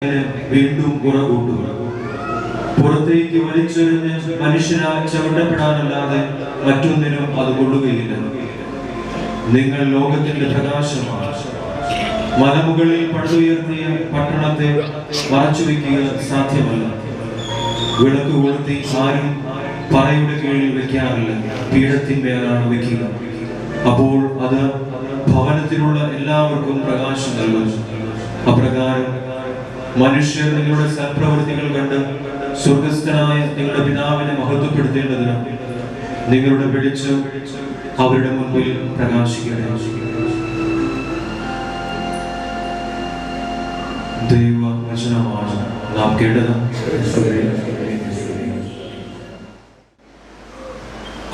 വീണ്ടും പുറകൂട്ടുക. പുറത്തേക്ക് വലിച്ചെറിഞ്ഞ് മനുഷ്യനാൽ ചവിട്ടപ്പെടാനല്ലാതെ മറ്റൊന്നിനും അത് കൊള്ളുകയില്ല. നിങ്ങൾ ലോകത്തിന്റെ പ്രകാശമാണ്. മലമുകളിൽ പടുത്തുയർത്തിയ പട്ടണത്തെ മറച്ചുവെക്കുക സാധ്യമല്ല. വിളക്ക് കൊളുത്തി ആരും പറയുടെ കീഴിൽ വെക്കാറില്ല, പീഠത്തിന്മേലാണ് വെക്കുക. അപ്പോൾ അത് ഭവനത്തിലുള്ള എല്ലാവർക്കും പ്രകാശം നൽകും. അപ്രകാരം മനുഷ്യർ നിങ്ങളുടെ സൽപ്രവൃത്തികൾ കണ്ട് സ്വർഗസ്ഥനായ നിങ്ങളുടെ പിതാവിനെ മഹത്വപ്പെടുത്തേണ്ടതിന് നിങ്ങളുടെ വെളിച്ചം അവരുടെ മുൻപിൽ പ്രകാശിക്കട്ടെ. ദൈവവചനമാണ് നാം കേട്ടത്.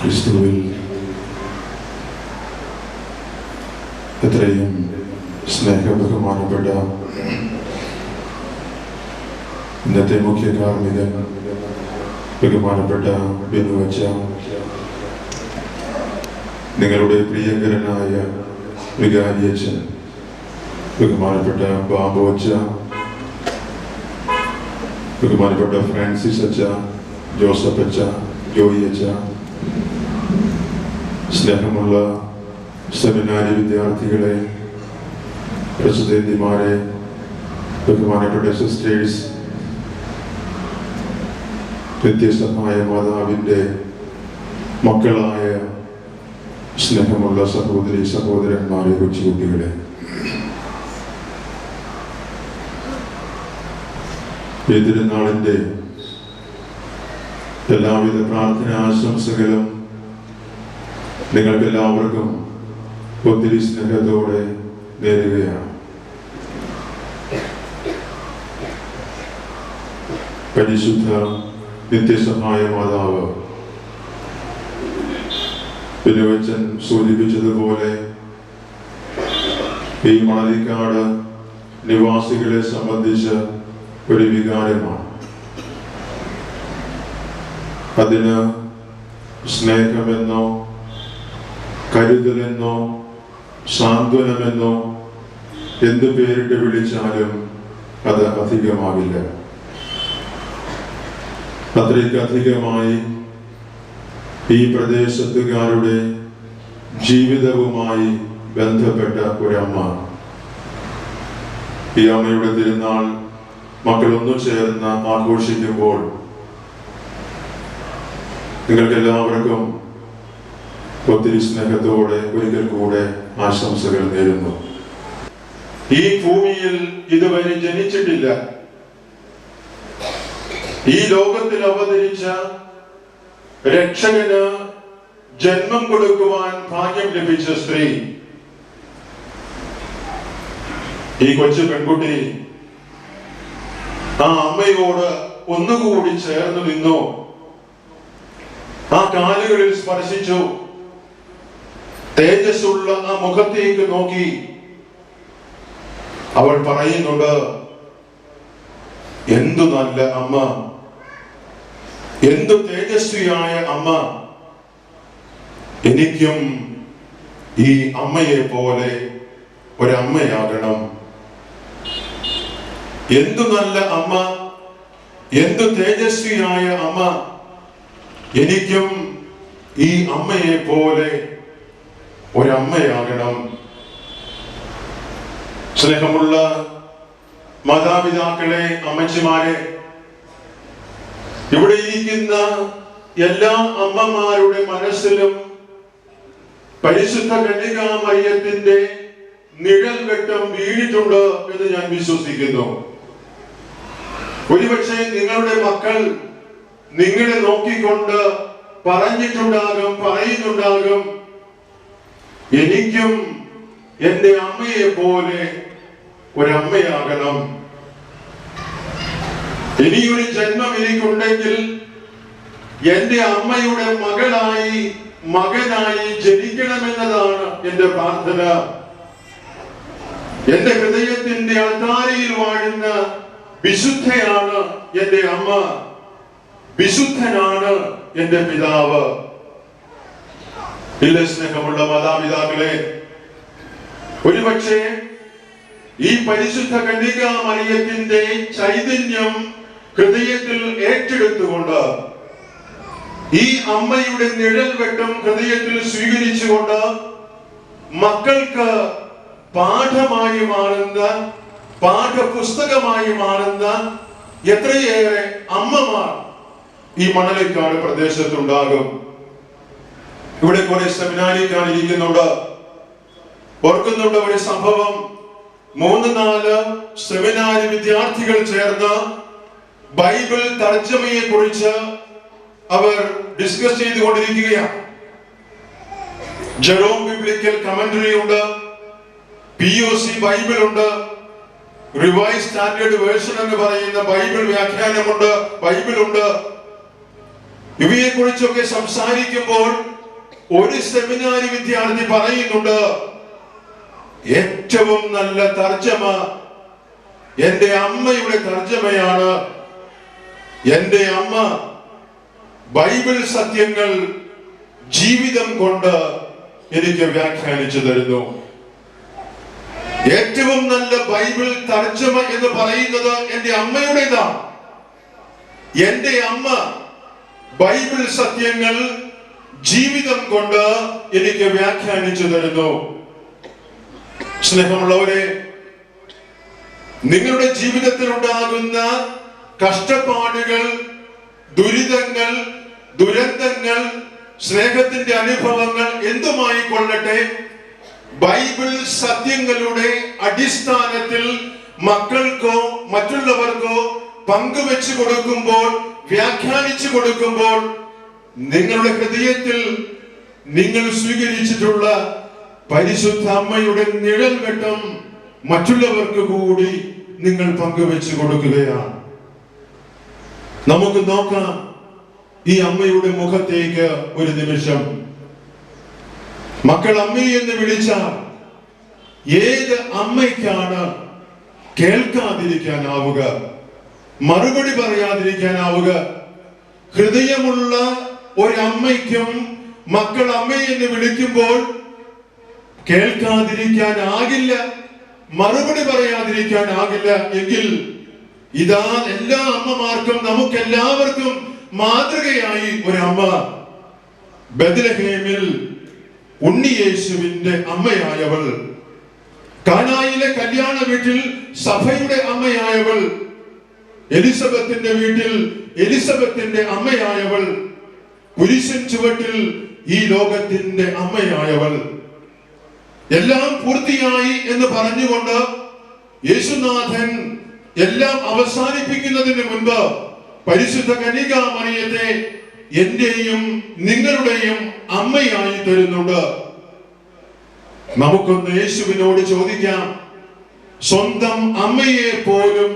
ക്രിസ്തുവിൽ എത്രയും സ്നേഹബഹുമാനപ്പെട്ട ഇന്നത്തെ മുഖ്യ കാർമ്മികൻ ബഹുമാനപ്പെട്ട ബിനു അച്ഛ, നിങ്ങളുടെ പ്രിയങ്കരനായ വികാരി അച്ഛൻ ബഹുമാനപ്പെട്ട ബാബു അച്ഛ, ബഹുമാനപ്പെട്ട ഫ്രാൻസിസ് അച്ഛ, ജോസഫ് അച്ഛ, ജോയി അച്ഛ, സ്നേഹമുള്ള സെമിനാരി വിദ്യാർത്ഥികളെ, പ്രസിദ്ധന്തിമാരെ, ബഹുമാനപ്പെട്ട സിസ്റ്റേഴ്സ്, വ്യത്യസ്തമായ മാതാവിൻ്റെ മക്കളായ സ്നേഹമുള്ള സഹോദരി സഹോദരന്മാരെ, കൊച്ചുകുട്ടികളെ, ഈ തിരുനാളിൻ്റെ എല്ലാവിധ പ്രാർത്ഥനാശംസകളും നിങ്ങൾക്കെല്ലാവർക്കും ഒത്തിരി സ്നേഹത്തോടെ നേരുകയാണ്. പരിശുദ്ധ നിത്യസഹായ മാതാവ് ബിനുവച്ചൻ സൂചിപ്പിച്ചതുപോലെ ഈ മണലിക്കാട് നിവാസികളെ സംബന്ധിച്ച ഒരു വികാരമാണ്. അതിന് സ്നേഹമെന്നോ കരുതലെന്നോ സാന്ത്വനമെന്നോ എന്ത് പേരിട്ട് വിളിച്ചാലും അത് അധികമാകില്ല. അത്രയ്ക്കധികമായി ഈ പ്രദേശത്തുകാരുടെ ജീവിതവുമായി ബന്ധപ്പെട്ട ഒരമ്മ. ഈ അമ്മയുടെ തിരുനാൾ മക്കളൊന്നു ചേർന്ന് ആഘോഷിക്കുമ്പോൾ നിങ്ങൾക്കെല്ലാവർക്കും ഒത്തിരി സ്നേഹത്തോടെ ഒരിക്കൽ കൂടെ ആശംസകൾ നേരുന്നു. ഈ ഭൂമിയിൽ ഇതുവരെ ജനിച്ചിട്ടില്ല. ഈ ലോകത്തിൽ അവതരിച്ച രക്ഷകന് ജന്മം കൊടുക്കുവാൻ ഭാഗ്യം ലഭിച്ച സ്ത്രീ, ഈ കൊച്ചു പെൺകുട്ടി ആ അമ്മയോട് ഒന്നുകൂടി ചേർന്ന് നിന്നു, ആ കാലുകളിൽ സ്പർശിച്ചു, തേജസ്സുള്ള ആ മുഖത്തേക്ക് നോക്കി. അവൾ പറയുന്നുണ്ട്, എന്തു നല്ല അമ്മ, എന്തു തേജസ്വിയായ അമ്മ, എനിക്കും ഈ അമ്മയെ പോലെ ഒരമ്മയാകണം. എന്തു നല്ല അമ്മ, എന്തു തേജസ്വിയായ അമ്മ, എനിക്കും ഈ അമ്മയെ പോലെ ഒരമ്മയാകണം. സ്നേഹമുള്ള മാതാപിതാക്കളെ, അമ്മച്ചിമാരെ, ഇവിടെ ഇരിക്കുന്ന എല്ലാ അമ്മമാരുടെ മനസ്സിലും പരിശുദ്ധ കന്യകാമറിയത്തിന്റെ നിഴൽ വെട്ടം വീണിട്ടുണ്ട് എന്ന് ഞാൻ വിശ്വസിക്കുന്നു. ഒരുപക്ഷെ നിങ്ങളുടെ മക്കൾ നിങ്ങളെ നോക്കിക്കൊണ്ട് പറഞ്ഞിട്ടുണ്ടാകും, പറയുന്നുണ്ടാകും, എനിക്കും എന്റെ അമ്മയെ പോലെ ഒരമ്മയാകണം. ഇനിയൊരു ജന്മം എനിക്കുണ്ടെങ്കിൽ എന്റെ അമ്മയുടെ മകനായി ജനിക്കണമെന്നതാണ് എന്റെ പ്രാർത്ഥന. എന്റെ ഹൃദയത്തിന്റെ അൾത്താരയിൽ വാഴുന്ന വിശുദ്ധയാണ് എന്റെ അമ്മ, വിശുദ്ധനാണ് എന്റെ പിതാവ്. ഇല്ല സ്നേഹമുള്ള മാതാപിതാക്കളെ, ഒരുപക്ഷെ ഈ പരിശുദ്ധ കന്യകാമറിയത്തിന്റെ ചൈതന്യം ഹൃദയത്തിൽ ഏറ്റെടുത്തുകൊണ്ട്, ഈ അമ്മയുടെ നിഴൽ വെട്ടം ഹൃദയത്തിൽ സ്വീകരിച്ചുകൊണ്ട് മക്കൾക്ക് പാഠമായി മാറുന്ന, പാഠപുസ്തകമായി മാറുന്ന എത്രയേറെ അമ്മമാർ ഈ മണലിക്കാട് പ്രദേശത്തുണ്ടാകും. ഇവിടെ കുറെ സെമിനാരിക്കാർ ഇരിക്കുന്നുണ്ട്. ഓർക്കുന്നുണ്ട് ഒരു സംഭവം. 3-4 സെമിനാരി വിദ്യാർത്ഥികൾ ചേർന്ന് ബൈബിൾ തർജ്ജമയെ കുറിച്ച് അവർ ഡിസ്കസ് ചെയ്തുകൊണ്ടിരിക്കുകയാണ്. ജെറോം ബിബ്ലിക്കൽ കമന്ററി ഉണ്ട്, POC ബൈബിൾ ഉണ്ട്, റിവൈസ് സ്റ്റാൻഡേർഡ് വേർഷൻ എന്ന് പറയുന്ന ബൈബിൾ വ്യാഖ്യാനമുണ്ട്, ബൈബിൾ ഉണ്ട്. ഇവയെ കുറിച്ചൊക്കെ സംസാരിക്കുമ്പോൾ ഒരു സെമിനാരി വിദ്യാർത്ഥി പറയുന്നുണ്ട്, ഏറ്റവും നല്ല തർജ്ജമ എന്റെ അമ്മയുടെ തർജ്ജമയാണ്. എന്റെ അമ്മ ബൈബിൾ സത്യങ്ങൾ ജീവിതം കൊണ്ട് എനിക്ക് വ്യാഖ്യാനിച്ചു തരുന്നു. ഏറ്റവും നല്ല ബൈബിൾ തർജ്ജമ എന്ന് പറയുന്നത് എന്റെ അമ്മയുടേതാണ്. എന്റെ അമ്മ ബൈബിൾ സത്യങ്ങൾ ജീവിതം കൊണ്ട് എനിക്ക് വ്യാഖ്യാനിച്ചു തരുന്നു. സ്നേഹമുള്ളവരെ, നിങ്ങളുടെ ജീവിതത്തിൽ ഉണ്ടാകുന്ന കഷ്ടപ്പാടുകൾ, ദുരിതങ്ങൾ, ദുരന്തങ്ങൾ, സ്നേഹത്തിന്റെ അനുഭവങ്ങൾ എന്തുമായി കൊള്ളട്ടെ, ബൈബിൾ സത്യങ്ങളുടെ അടിസ്ഥാനത്തിൽ മക്കൾക്കോ മറ്റുള്ളവർക്കോ പങ്കുവെച്ചു കൊടുക്കുമ്പോൾ, വ്യാഖ്യാനിച്ചു കൊടുക്കുമ്പോൾ, നിങ്ങളുടെ ഹൃദയത്തിൽ നിങ്ങൾ സ്വീകരിച്ചിട്ടുള്ള പരിശുദ്ധ അമ്മയുടെ നിഴൽ വെട്ടം മറ്റുള്ളവർക്ക് കൂടി നിങ്ങൾ പങ്കുവെച്ചു കൊടുക്കുകയാണ്. നമുക്ക് നോക്കാം ഈ അമ്മയുടെ മുഖത്തേക്ക് ഒരു നിമിഷം. മക്കൾ അമ്മയെ എന്ന് വിളിച്ചാൽ ഏത് അമ്മയ്ക്കാണ് കേൾക്കാതിരിക്കാനാവുക, മറുപടി പറയാതിരിക്കാനാവുക? ഹൃദയമുള്ള ഒരമ്മയ്ക്കും മക്കൾ അമ്മയെ എന്ന് വിളിക്കുമ്പോൾ കേൾക്കാതിരിക്കാനാകില്ല, മറുപടി പറയാതിരിക്കാനാകില്ല. എങ്കിൽ ഇതാ എല്ലാ അമ്മമാർക്കും, നമുക്കെല്ലാവർക്കും മാതൃകയായി ഒരമ്മ, ബെത്ലഹേമിൽ ഉണ്ണിയേശുവിന്റെ അമ്മയായവൾ, കാനായിലെ കല്യാണ വീട്ടിൽ സഭയുടെ അമ്മയായവൾ, എലിസബത്തിന്റെ വീട്ടിൽ എലിസബത്തിന്റെ അമ്മയായവൾ, കുരിശൻ ചുവട്ടിൽ ഈ ലോകത്തിന്റെ അമ്മയായവൾ. എല്ലാം പൂർത്തിയായി എന്ന് പറഞ്ഞുകൊണ്ട് യേശുനാഥൻ എല്ലാം അവസാനിപ്പിക്കുന്നതിന് മുൻപ് പരിശുദ്ധ കന്യകാമറിയത്തെ എന്റെയും നിങ്ങളുടെയും അമ്മയായി തരുന്നുണ്ട്. നമുക്കൊന്ന് യേശുവിനോട് ചോദിക്കാം, സ്വന്തം അമ്മയെ പോലും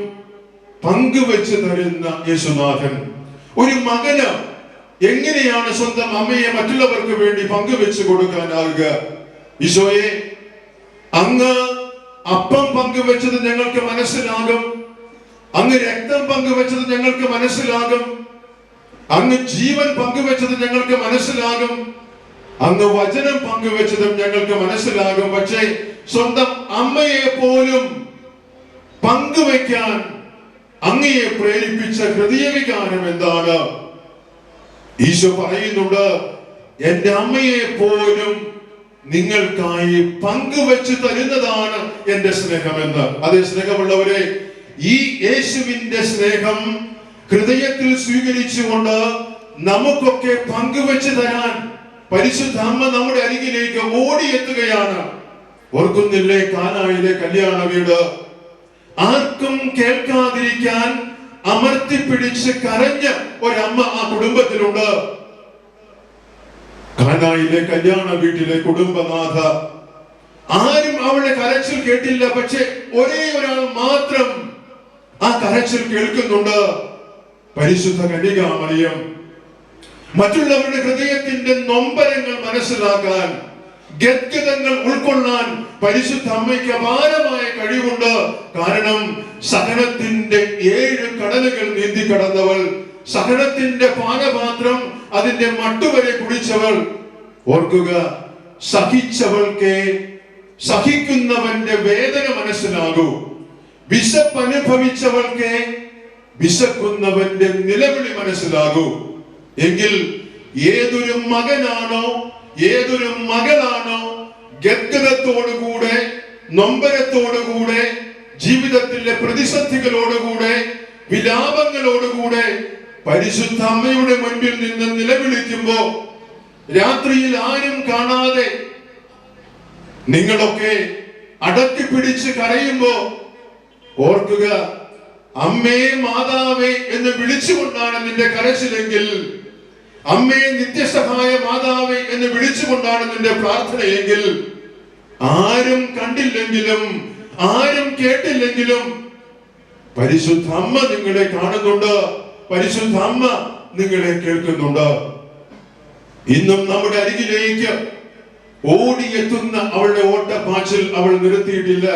പങ്കുവെച്ച് തരുന്ന യേശുനാഥൻ, ഒരു മകന് എങ്ങനെയാണ് സ്വന്തം അമ്മയെ മറ്റുള്ളവർക്ക് വേണ്ടി പങ്കുവെച്ച് കൊടുക്കാനാവുക? ഈശോയെ, അങ്ങ് അപ്പം പങ്കുവെച്ചത് ഞങ്ങൾക്ക് മനസ്സിലാകും, അങ്ങ് രക്തം പങ്കുവെച്ചത് ഞങ്ങൾക്ക് മനസ്സിലാകും, അങ്ങ് ജീവൻ പങ്കുവെച്ചത് ഞങ്ങൾക്ക് മനസ്സിലാകും, അങ്ങ് വചനം പങ്കുവെച്ചതും ഞങ്ങൾക്ക് മനസ്സിലാകും. പക്ഷേ സ്വന്തം അമ്മയെ പോലും പങ്കുവെക്കാൻ അങ്ങയെ പ്രേരിപ്പിച്ച ഹൃദയവികാരം എന്താണ്? ഈശോ പറയുന്നുണ്ട്, എന്റെ അമ്മയെ പോലും നിങ്ങൾക്കായി പങ്കുവെച്ച് തരുന്നതാണ് എന്റെ സ്നേഹമെന്ന്. അതേ സ്നേഹമുള്ളവരെ, ഈ യേശുവിന്റെ സ്നേഹം ഹൃദയത്തിൽ സ്വീകരിച്ചുകൊണ്ട് നമുക്കൊക്കെ പങ്കുവെച്ച് തരാൻ പരിശുദ്ധ അമ്മ നമ്മുടെ അരികിലേക്ക് ഓടിയെത്തുകയാണ്. ഓർക്കുന്നില്ലേ കാനായിലെ കല്യാണ വീട്? ആർക്കും കേൾക്കാതിരിക്കാൻ അമർത്തിപ്പിടിച്ച് കരഞ്ഞ ഒരമ്മ ആ കുടുംബത്തിലുണ്ട്. കാനായിലെ കല്യാണ വീട്ടിലെ കുടുംബനാഥ, ആരും അവളുടെ കരച്ചിൽ കേട്ടില്ല. പക്ഷെ ഒരേ ഒരാൾ മാത്രം ആ കരച്ചിൽ കേൾക്കുന്നുണ്ട്, പരിശുദ്ധ കന്യകാമറിയം. മറ്റുള്ളവരുടെ ഹൃദയത്തിന്റെ നൊമ്പരങ്ങൾ മനസ്സിലാക്കാൻ, ഗദ്ഗതങ്ങൾ ഉൾക്കൊള്ളാൻ പരിശുദ്ധ അമ്മയ്ക്ക് അപാരമായ കഴിവുണ്ട്. കാരണം സഹനത്തിന്റെ 7 കടലുകൾ നീന്തി കടന്നവൾ, സഹനത്തിന്റെ പാനപാത്രം അതിന്റെ മട്ടുവരെ കുടിച്ചവൾ. ഓർക്കുക, സഹിച്ചവൾക്ക് സഹിക്കുന്നവന്റെ വേദന മനസ്സിലാകൂ. വിശപ്പ് അനുഭവിച്ചവർക്ക് വിശക്കുന്നവന്റെ നിലവിളി മനസ്സിലാകൂ. എങ്കിൽ ഏതൊരു മകനാണോ ഏതൊരു മകളാണോ ഗദ്ഗതത്തോടുകൂടെ നൊമ്പരത്തോടുകൂടെ ജീവിതത്തിലെ പ്രതിസന്ധികളോടുകൂടെ വിലാപങ്ങളോടുകൂടെ പരിശുദ്ധ അമ്മയുടെ മുൻപിൽ നിന്ന് നിലവിളിക്കുമ്പോ, രാത്രിയിൽ ആരും കാണാതെ നിങ്ങളൊക്കെ അടക്കി പിടിച്ച് കരയുമ്പോ ഓർക്കുക, അമ്മേ മാതാവേ എന്ന് വിളിച്ചുകൊണ്ടാണ് നിന്റെ കരച്ചിലെങ്കിൽ, അമ്മേ നിത്യസഹായ മാതാവേ എന്ന് വിളിച്ചുകൊണ്ടാണ് നിന്റെ പ്രാർത്ഥനയെങ്കിൽ, ആരും കണ്ടില്ലെങ്കിലും ആരും കേട്ടില്ലെങ്കിലും പരിശുദ്ധ അമ്മ നിങ്ങളെ കാണുന്നുണ്ട്, പരിശുദ്ധ അമ്മ നിങ്ങളെ കേൾക്കുന്നുണ്ട്. ഇന്നും നമ്മുടെ അരികിലേക്ക് ഓടിയെത്തുന്ന അവളുടെ ഓട്ടപ്പാച്ചിൽ അവൾ നിർത്തിയിട്ടില്ല.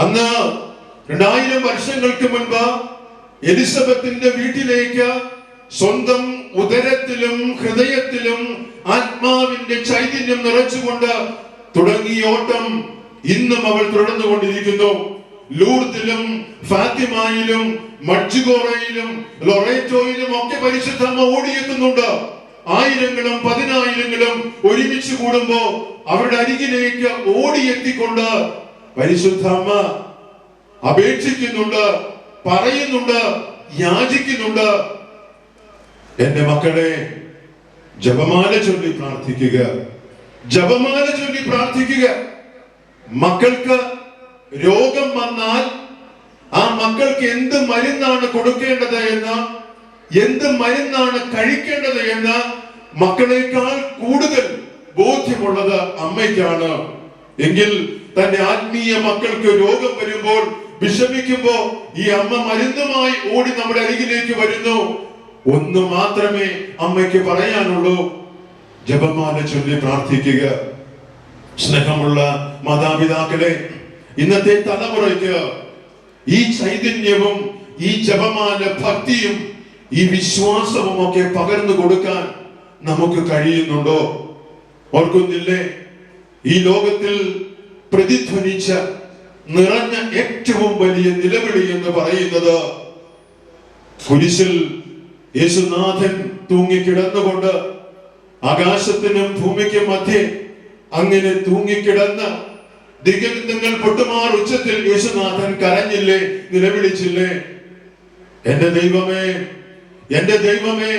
അന്ന് 2000 വർഷങ്ങൾക്ക് മുൻപ് എലിസബത്തിന്റെ വീട്ടിലേക്ക് സ്വന്തം ഉദരത്തിലും ഹൃദയത്തിലും ആത്മാവിന്റെ ചൈതന്യം നിറച്ചുകൊണ്ട് തുടങ്ങിയ ഓട്ടം ഇന്നും അവൾ തുടർന്നുകൊണ്ടിരിക്കുന്നു. ലൂർദിലും ഫാത്തിമയിലും മഡ്ജിഗോറയിലും ലൊറേറ്റോയിലും ഒക്കെ പരിശുദ്ധ അമ്മ ഓടിയെത്തുന്നുണ്ട്. ആയിരങ്ങളും പതിനായിരങ്ങളും ഒരുമിച്ച് കൂടുമ്പോ അവരുടെ അരികിലേക്ക് ഓടിയെത്തിക്കൊണ്ട് പരിശുദ്ധ അമ്മ അപേക്ഷിക്കുന്നുണ്ട്, പറയുന്നുണ്ട്, യാചിക്കുന്നുണ്ട്. എന്റെ മക്കളെ, ജപമാല ചൊല്ലി പ്രാർത്ഥിക്കുക, ജപമാല ചൊല്ലി പ്രാർത്ഥിക്കുക. മക്കൾക്ക് രോഗം വന്നാൽ ആ മക്കൾക്ക് എന്ത് മരുന്നാണ് കൊടുക്കേണ്ടത് എന്ന്, എന്ത് മരുന്നാണ് കഴിക്കേണ്ടത് എന്ന് മക്കളെക്കാൾ കൂടുതൽ ബോധ്യമുള്ളത് അമ്മയ്ക്കാണ്. എങ്കിൽ തന്റെ ആത്മീയ മക്കൾക്ക് രോഗം വരുമ്പോൾ, വിഷമിക്കുമ്പോ ഈ അമ്മ മരുന്നുമായി ഓടി നമ്മുടെ അരികിലേക്ക് വരുന്നു. ഒന്ന് മാത്രമേ അമ്മയ്ക്ക് പറയാനുള്ളൂ, ജപമാല ചൊല്ലി പ്രാർത്ഥിക്കുക. സ്നേഹമുള്ള മാതാപിതാക്കളെ, ഇന്നത്തെ തലമുറയ്ക്ക് ഈ ചൈതന്യവും ഈ ജപമാല ഭക്തിയും ഈ വിശ്വാസവും ഒക്കെ പകർന്നു കൊടുക്കാൻ നമുക്ക് കഴിയുന്നുണ്ടോ? ഓർക്കുന്നില്ലേ, ഈ ലോകത്തിൽ പ്രതിധ്വനിച്ച നിറഞ്ഞ ഏറ്റവും വലിയ നിലവിളി എന്ന് പറയുന്നത് കുരിശിൽ യേശുനാഥൻ തൂങ്ങിക്കിടന്നുകൊണ്ട് ആകാശത്തിനും ഭൂമിക്കും മധ്യേ അങ്ങനെ തൂങ്ങിക്കിടന്ന് ദിഗന്ധങ്ങൾ പൊട്ടുമാർ ഉച്ചത്തിൽ യേശുനാഥൻ കരഞ്ഞില്ലേ, നിലവിളിച്ചില്ലേ? എന്റെ ദൈവമേ, എന്റെ ദൈവമേ,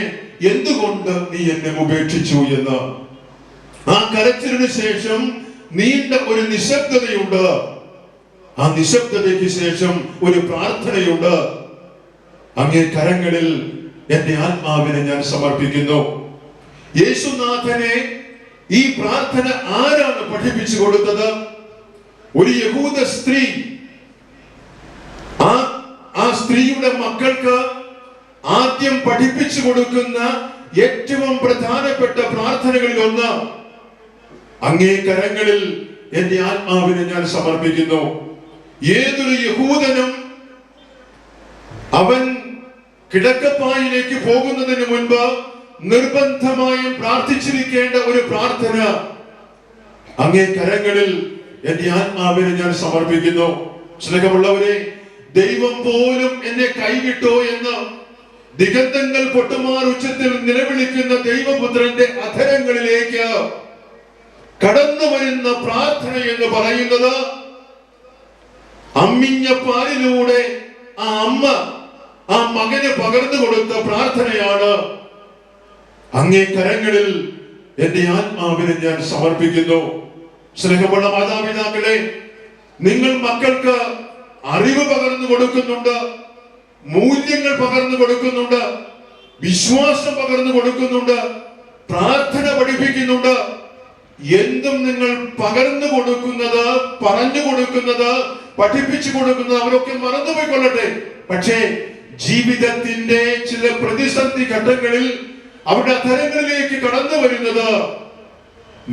എന്തുകൊണ്ട് നീ എന്നെ ഉപേക്ഷിച്ചു എന്ന്. ആ കരച്ചിലിന് ശേഷം നീണ്ട ഒരു നിശബ്ദതയുണ്ട്. ആ നിശബ്ദതയ്ക്ക് ശേഷം ഒരു പ്രാർത്ഥനയുണ്ട്. അങ്ങേ കരങ്ങളിൽ എന്റെ ആത്മാവിനെ ഞാൻ സമർപ്പിക്കുന്നു. യേശുനാഥനെ ഈ പ്രാർത്ഥന ആരാണ് പഠിപ്പിച്ചു കൊടുത്തത്? ഒരു യഹൂദ സ്ത്രീ. ആ സ്ത്രീയുടെ മക്കൾക്ക് ആദ്യം പഠിപ്പിച്ചു കൊടുക്കുന്ന ഏറ്റവും പ്രധാനപ്പെട്ട പ്രാർത്ഥനകളിൽ ഒന്ന്, അങ്ങേ കരങ്ങളിൽ എന്റെ ആത്മാവിനെ ഞാൻ സമർപ്പിക്കുന്നു. ഏതൊരു യഹൂദനും അവൻ കിടക്കപ്പായിലേക്ക് പോകുന്നതിന് മുൻപ് നിർബന്ധമായും പ്രാർത്ഥിച്ചിരിക്കേണ്ട ഒരു പ്രാർത്ഥന, അങ്ങേ കരങ്ങളിൽ എന്റെ ആത്മാവിനെ ഞാൻ സമർപ്പിക്കുന്നു. സ്നേഹമുള്ളവരെ, ദൈവം പോലും എന്നെ കൈവിട്ടോ എന്ന് ദിഗന്ധങ്ങൾ പൊട്ടുമാർ ഉച്ചത്തിൽ നിലവിളിക്കുന്ന ദൈവപുത്രന്റെ അധരങ്ങളിലേക്ക് കടന്നു വരുന്ന പ്രാർത്ഥന എന്ന് പറയുന്നത് അമ്മിഞ്ഞ പാലിലൂടെ ആ അമ്മ ആ മകന് പകർന്നു കൊടുത്ത പ്രാർത്ഥനയാണ്. അങ്ങേ കരങ്ങളിൽ എന്റെ ആത്മാവിനെ ഞാൻ സമർപ്പിക്കുന്നു. സ്നേഹമുള്ള മാതാപിതാക്കളെ, നിങ്ങൾ മക്കൾക്ക് അറിവ് പകർന്നു കൊടുക്കുന്നുണ്ട്, മൂല്യങ്ങൾ പകർന്നു കൊടുക്കുന്നുണ്ട്, വിശ്വാസം പകർന്നു കൊടുക്കുന്നുണ്ട്, പ്രാർത്ഥന പഠിപ്പിക്കുന്നുണ്ട്. എന്തും നിങ്ങൾ പകർന്നു കൊടുക്കുന്നത്, പറഞ്ഞു കൊടുക്കുന്നത്, പഠിപ്പിച്ചു കൊടുക്കുന്നത് അവരൊക്കെ മറന്നുപോയിക്കൊള്ളട്ടെ. പക്ഷേ ജീവിതത്തിന്റെ ചില പ്രതിസന്ധി ഘട്ടങ്ങളിൽ അവരുടെ അധരങ്ങളിലേക്ക് കടന്നു വരുന്നത്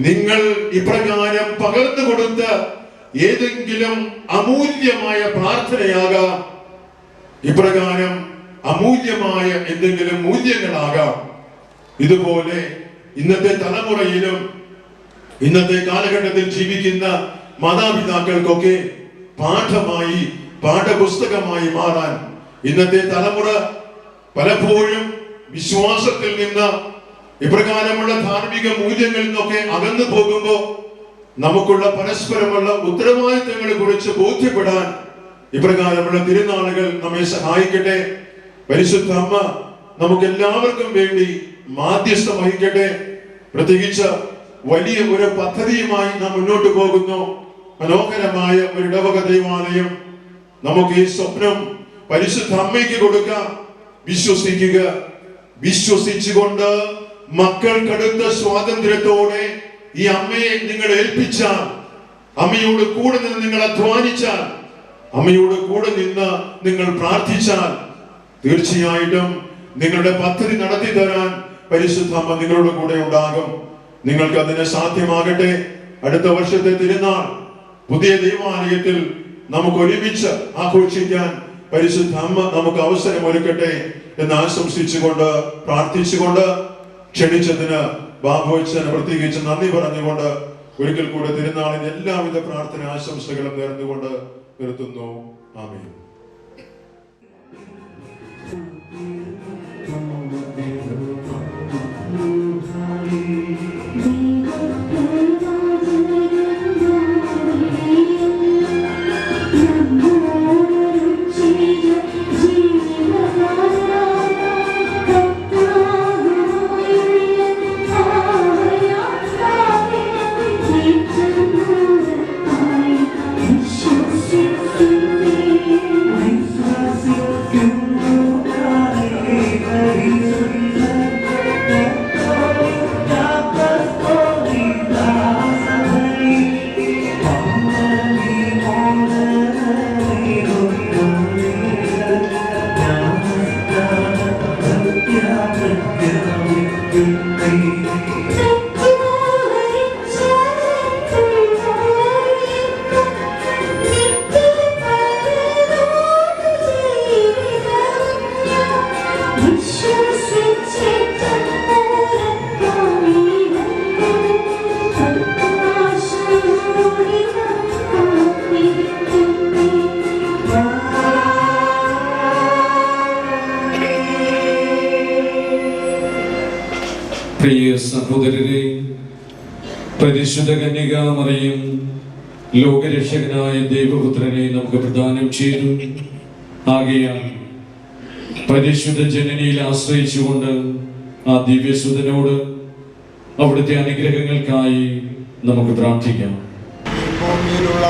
നിങ്ങൾ ഇപ്രകാരം പകർന്നു കൊടുത്ത ഏതെങ്കിലും അമൂല്യമായ പ്രാർത്ഥനയാകാം, ഇപ്രകാരം അമൂല്യമായ എന്തെങ്കിലും മൂല്യങ്ങളാകാം. ഇതുപോലെ ഇന്നത്തെ തലമുറയിലും ഇന്നത്തെ കാലഘട്ടത്തിൽ ജീവിക്കുന്ന മാതാപിതാക്കൾക്കൊക്കെ പാഠമായി, പാഠപുസ്തകമായി മാറാൻ ഇന്നത്തെ തലമുറ പലപ്പോഴും വിശ്വാസത്തിൽ നിന്ന്, ഇപ്രകാരമുള്ള ധാർമ്മിക മൂല്യങ്ങളിൽ നിന്നൊക്കെ അകന്നു പോകുമ്പോൾ നമുക്കുള്ള പരസ്പരമുള്ള ഉത്തരവാദിത്തങ്ങളെ കുറിച്ച് ബോധ്യപ്പെടാൻ ഇപ്രകാരമുള്ള തിരുനാളുകൾ നമ്മെ സഹായിക്കട്ടെ. പരിശുദ്ധ അമ്മ നമുക്ക് എല്ലാവർക്കും വേണ്ടി മാധ്യസ്ഥം വഹിക്കട്ടെ. പ്രത്യേകിച്ച് വലിയ ഒരു പദ്ധതിയുമായി നാം മുന്നോട്ട് പോകുന്നു. മനോഹരമായ ഒരു ഇടവക ദൈവാലയം. നമുക്ക് ഈ സ്വപ്നം പരിശുദ്ധ അമ്മയ്ക്ക് കൊടുക്കാം. വിശ്വസിക്കുക. വിശ്വസിച്ചുകൊണ്ട് മക്കൾക്കടുത്ത സ്വാതന്ത്ര്യത്തോടെ ഈ അമ്മയെ നിങ്ങൾ ഏൽപ്പിച്ചാൽ, അമ്മയോട് കൂടെ നിന്ന് നിങ്ങൾ അധ്വാനിച്ചാൽ, അമ്മയോട് കൂടെ നിന്ന് നിങ്ങൾ പ്രാർത്ഥിച്ചാൽ, തീർച്ചയായിട്ടും നിങ്ങളുടെ പദ്ധതി നടത്തി തരാൻ പരിശുദ്ധ അമ്മ നിങ്ങളുടെ കൂടെ ഉണ്ടാകും. നിങ്ങൾക്ക് അതിന് സാധ്യമാകട്ടെ. അടുത്ത വർഷത്തെ തിരുനാൾ പുതിയ ദൈവാലയത്തിൽ നമുക്ക് ഒരുമിച്ച് ആഘോഷിക്കാൻ പരിശുദ്ധ അമ്മ നമുക്ക് അവസരം ഒരുക്കട്ടെ എന്ന് ആശംസിച്ചുകൊണ്ട്, പ്രാർത്ഥിച്ചുകൊണ്ട്, ക്ഷണിച്ചതിന് ബാബുവച്ചന് പ്രത്യേകിച്ച് നന്ദി പറഞ്ഞുകൊണ്ട് ഒരിക്കൽ കൂടെ തിരുനാളിന് എല്ലാവിധ പ്രാർത്ഥന ആശംസകളും നേർന്നുകൊണ്ട് നിർത്തുന്നു. ആമേൻ. പ്രിയ സഹോദരരെ, പരിശുദ്ധ കന്യകാമറിയം ലോകരക്ഷകനായ ദൈവപുത്രനെ നമുക്ക് പ്രദാനം ചെയ്തു. ആകയാൽ പരിശുദ്ധ ജനനിയിൽ ആശ്രയിച്ചുകൊണ്ട് ആ ദിവ്യസുതനോട് അവിടുത്തെ അനുഗ്രഹങ്ങൾക്കായി നമുക്ക് പ്രാർത്ഥിക്കാം. ഈ ഭൂമിയിലുള്ള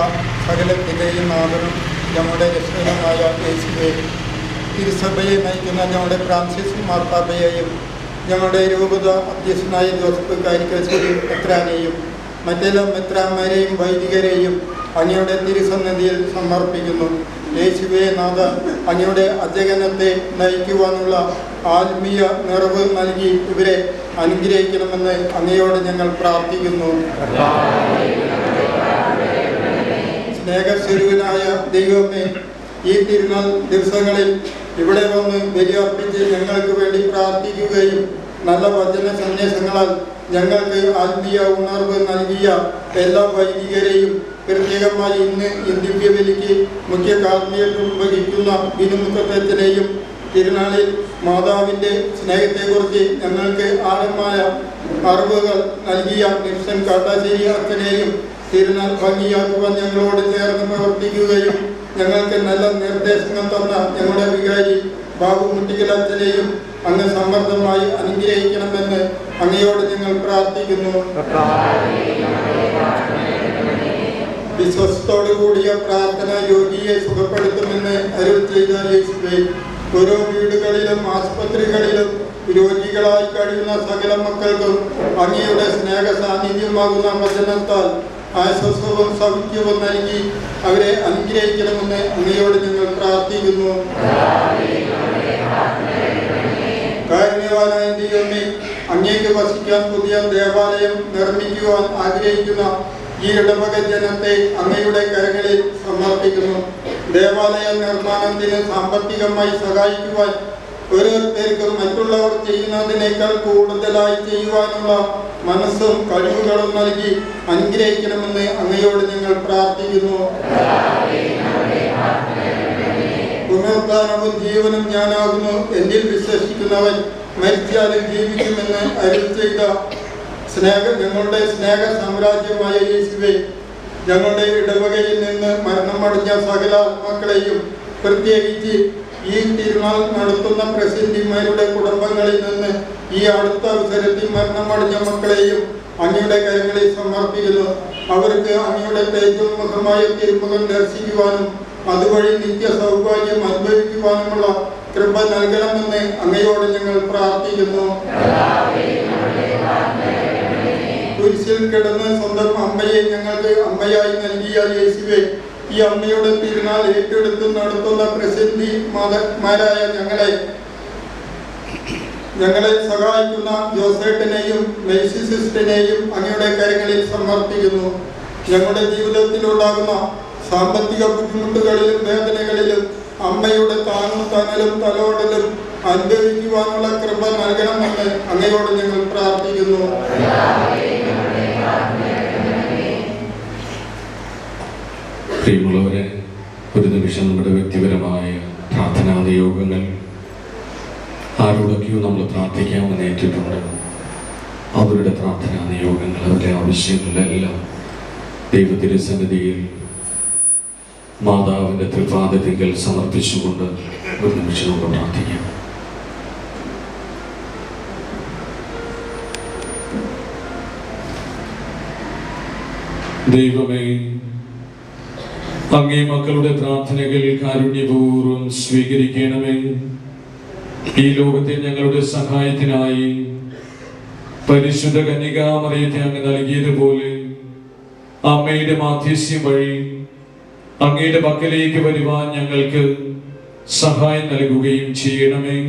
സകലത്തിൻ്റെയും നാഥനും നമ്മുടെ രക്ഷകനുമായ യേശുവേ, തിരുസഭയെ നയിക്കുന്ന ഞങ്ങളുടെ ഫ്രാൻസിസ് മാർപ്പാപ്പയെയും ഞങ്ങളുടെ രൂപത അധ്യക്ഷനായ ജോസഫ് കാരിക്കശ്ശേരി മെത്രാനെയും മറ്റെല്ലാ മെത്രാന്മാരെയും വൈദികരെയും അങ്ങയുടെ തിരുസന്നിധിയിൽ സമർപ്പിക്കുന്നു. യേശുവേ നാഥ, അങ്ങയുടെ അജഗണത്തെ നയിക്കുവാനുള്ള ആത്മീയ നിറവ് നൽകി ഇവരെ അനുഗ്രഹിക്കണമെന്ന് അങ്ങയോട് ഞങ്ങൾ പ്രാർത്ഥിക്കുന്നു. സ്നേഹസ്വരൂപനായ ദൈവമേ, ഈ തിരുനാൾ ദിവസങ്ങളിൽ ഇവിടെ വന്ന് ബലിയർപ്പിച്ച് ഞങ്ങൾക്ക് വേണ്ടി പ്രാർത്ഥിക്കുകയും നല്ല വചന സന്ദേശങ്ങളാൽ ഞങ്ങൾക്ക് ആത്മീയ ഉണർവ് നൽകിയ എല്ലാ വൈദികരെയും, പ്രത്യേകമായി ഇന്ന് ഈ ദിവ്യബലിക്ക് മുഖ്യ കാർമ്മികത്വം വഹിക്കുന്ന ബിനുമുഖത്തച്ഛനെയും, തിരുനാളിൽ മാതാവിൻ്റെ സ്നേഹത്തെക്കുറിച്ച് ഞങ്ങൾക്ക് ആഴമായ അറിവുകൾ നൽകിയ നിക്സൺ കാട്ടാശ്ശേരി അച്ഛനെയും തിരുനാൾ ഭംഗിയാക്കുവാൻ ഞങ്ങളോട് ചേർന്ന് പ്രവർത്തിക്കുകയും ഞങ്ങൾക്ക് നല്ല നിർദ്ദേശങ്ങൾ തന്ന ഞങ്ങളുടെ വികാരി ബാബു മുട്ടിക്കൽ അച്ഛനെയും അങ്ങ് സമ്മർദ്ദമായി അനുഗ്രഹിക്കണമെന്ന് അങ്ങയോട് ഞങ്ങൾ പ്രാർത്ഥിക്കുന്നു. വിശ്വാസത്തോടു കൂടിയ പ്രാർത്ഥന രോഗിയെ സുഖപ്പെടുത്തുമെന്ന് അരുൾ ചെയ്ത യേശുവേ, ഓരോ വീടുകളിലും ആശുപത്രികളിലും രോഗികളായി കഴിയുന്ന സകല മക്കൾക്കും അങ്ങയുടെ സ്നേഹ സാന്നിധ്യമാകുന്ന വചനത്താൽ ആശ്വാസവും സൗഖ്യവും നൽകി അവരെ അനുഗ്രഹിക്കണമെന്ന് അങ്ങയോട് ഞങ്ങൾ പ്രാർത്ഥിക്കുന്നു. കാരുണ്യവാനായ ദൈവമേ, അങ്ങേക്ക് വസിക്കാൻ പുതിയ ദേവാലയം നിർമ്മിക്കുവാൻ ആഗ്രഹിക്കുന്ന ഈ ഇടവക ജനത്തെ അങ്ങയുടെ കരങ്ങളിൽ സമർപ്പിക്കുന്നു. ദേവാലയ നിർമ്മാണത്തിന് സാമ്പത്തികമായി സഹായിക്കുവാൻ ഓരോരുത്തർക്കും മറ്റുള്ളവർ ചെയ്യുന്നതിനേക്കാൾ കൂടുതലായി ചെയ്യുവാനുള്ള മനസ്സും കഴിവുകളും നൽകി അനുഗ്രഹിക്കണമെന്ന് അങ്ങയോട് ഞങ്ങൾ പ്രാർത്ഥിക്കുന്നു. പുനരുദ്ധാനവും ജീവനും ഞാനാകുന്നു, എന്നിൽ വിശ്വസിക്കുന്നവൻ മരിച്ചാലും ജീവിക്കുമെന്ന് അരുൾ ചെയ്ത ഞങ്ങളുടെ സ്നേഹ സാമ്രാജ്യമായ യേശുവേ, ഞങ്ങളുടെ ഇടവകയിൽ നിന്ന് മരണമടഞ്ഞ സകല ആത്മാക്കളെയും പ്രത്യേകിച്ച് ഈ തിരുനാൾ നടത്തുന്ന പ്രസിദ്ധിമാരുടെ കുടുംബങ്ങളിൽ നിന്ന് ഈ അടുത്ത അവസരത്തിൽ മരണമടഞ്ഞ മക്കളെയും അങ്ങയുടെ കരങ്ങളിൽ സമർപ്പിക്കുന്നു. അവർക്ക് അങ്ങയുടെ തേജോന്മുഖമായ തിരുമുഖം ദർശിക്കുവാനും അതുവഴി നിത്യ സൗഭാഗ്യം അനുഭവിക്കുവാനുമുള്ള കൃപ നൽകണമെന്ന് അങ്ങയോട് ഞങ്ങൾ പ്രാർത്ഥിക്കുന്നു. കുരിശിൽ കിടന്ന് സ്വന്തം അമ്മയെ ഞങ്ങൾക്ക് അമ്മയായി നൽകിയ യേശുവേ, ഈ അമ്മയുടെ തിരുനാൾ ഏറ്റെടുത്ത് നടത്തുന്ന പ്രസിദ്ധി മാതാക്കന്മാരായ ഞങ്ങളെ സഹായിക്കുന്ന ജോസേട്ടനെയും മെയ്സി സിസ്റ്ററിനെയും അങ്ങയുടെ കരങ്ങളിൽ സമർപ്പിക്കുന്നു. ഞങ്ങളുടെ ജീവിതത്തിലുണ്ടാകുന്ന സാമ്പത്തിക ബുദ്ധിമുട്ടുകളിലും വേദനകളിലും അമ്മയുടെ താങ്ങും തണലും തലോടലും അനുഭവിക്കുവാനുള്ള കൃപ നൽകണമെന്ന് അങ്ങയോട് ഞങ്ങൾ പ്രാർത്ഥിക്കുന്നു. പ്രിയമുള്ളവരെ, ഒരു നിമിഷം നമ്മുടെ വ്യക്തിപരമായ പ്രാർത്ഥനാ നിയോഗങ്ങൾ ആരോടൊക്കെയോ നമ്മൾ പ്രാർത്ഥിക്കാമെന്ന് ഏറ്റിട്ടുണ്ട്. അവരുടെ പ്രാർത്ഥനാ നിയോഗങ്ങൾ, അവരുടെ ആവശ്യങ്ങളെല്ലാം ദൈവത്തിരുസന്നിധിയിൽ മാതാവിൻ്റെ തൃപാദത്തിങ്കൽ സമർപ്പിച്ചുകൊണ്ട് ഒരു നിമിഷം നമുക്ക് പ്രാർത്ഥിക്കാം. ദൈവമേ, അങ്ങേ മക്കളുടെ പ്രാർത്ഥനകൾ കാരുണ്യപൂർവ്വം സ്വീകരിക്കണമേ. ഈ ലോകത്തെ ഞങ്ങളുടെ സഹായത്തിനായി പരിശുദ്ധ കന്യകാമറിയത്തെ അങ്ങ് നൽകിയതുപോലെ അമ്മയുടെ മാധ്യസ്യം വഴി അങ്ങയുടെ പക്കലേക്ക് വരുവാൻ ഞങ്ങൾക്ക് സഹായം നൽകുകയും ചെയ്യണമേ.